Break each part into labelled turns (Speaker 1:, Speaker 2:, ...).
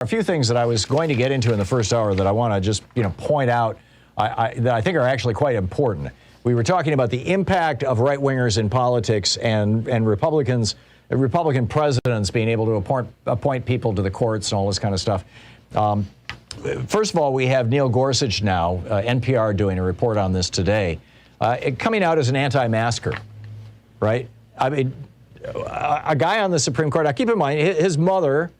Speaker 1: A few things that I was going to get into in the first hour that I want to just, point out that I think are actually quite important. We were talking about the impact of right-wingers in politics and Republican presidents being able to appoint people to the courts and all this kind of stuff. First of all, we have Neil Gorsuch now, NPR, doing a report on this today, coming out as an anti-masker, right? I mean, a guy on the Supreme Court. Now, keep in mind, his mother,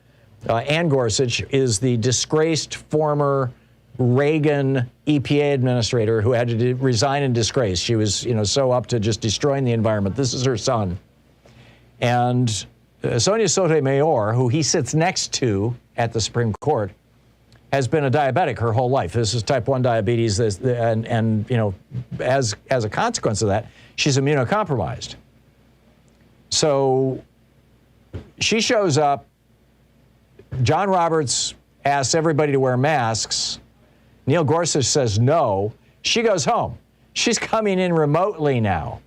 Speaker 1: Ann Gorsuch, is the disgraced former Reagan EPA administrator who had to resign in disgrace. She was, so up to just destroying the environment. This is her son. And Sonia Sotomayor, who he sits next to at the Supreme Court, has been a diabetic her whole life. This is type 1 diabetes, and as a consequence of that, she's immunocompromised. So she shows up. John Roberts asks everybody to wear masks. Neil Gorsuch says no. She goes home. She's coming in remotely now,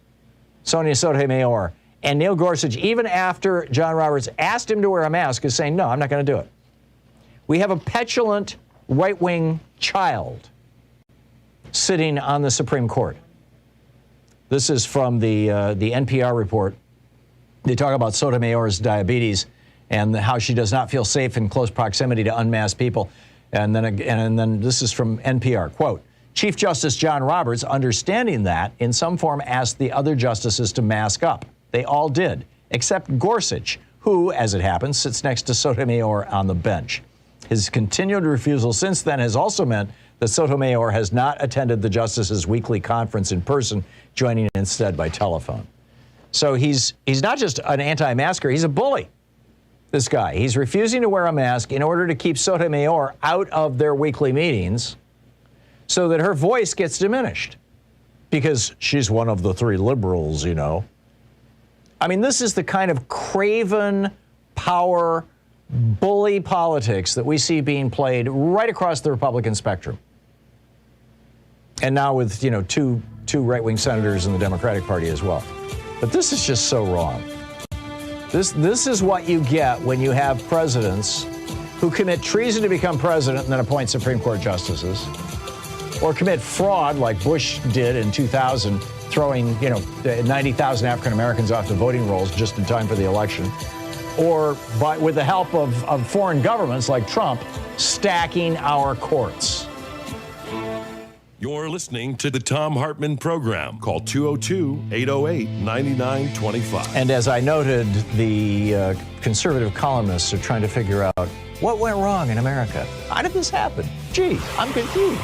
Speaker 1: Sonia Sotomayor. And Neil Gorsuch, even after John Roberts asked him to wear a mask, is saying, no, I'm not going to do it. We have a petulant right-wing child sitting on the Supreme Court. This is from the NPR report. They talk about Sotomayor's diabetes and how she does not feel safe in close proximity to unmasked people. And then this is from NPR, quote, Chief Justice John Roberts, understanding that, in some form asked the other justices to mask up. They all did, except Gorsuch, who, as it happens, sits next to Sotomayor on the bench. His continued refusal since then has also meant that Sotomayor has not attended the justices' weekly conference in person, joining instead by telephone. So he's not just an anti-masker, he's a bully. This guy. He's refusing to wear a mask in order to keep Sotomayor out of their weekly meetings so that her voice gets diminished because she's one of the three liberals, I mean, this is the kind of craven power bully politics that we see being played right across the Republican spectrum. And now with, two right-wing senators in the Democratic Party as well. But this is just so wrong. This is what you get when you have presidents who commit treason to become president and then appoint Supreme Court justices, or commit fraud like Bush did in 2000, throwing 90,000 African Americans off the voting rolls just in time for the election, or with the help of foreign governments like Trump stacking our courts.
Speaker 2: You're listening to the Thom Hartmann Program. Call 202-808-9925.
Speaker 1: And as I noted, the conservative columnists are trying to figure out what went wrong in America. How did this happen? Gee, I'm confused.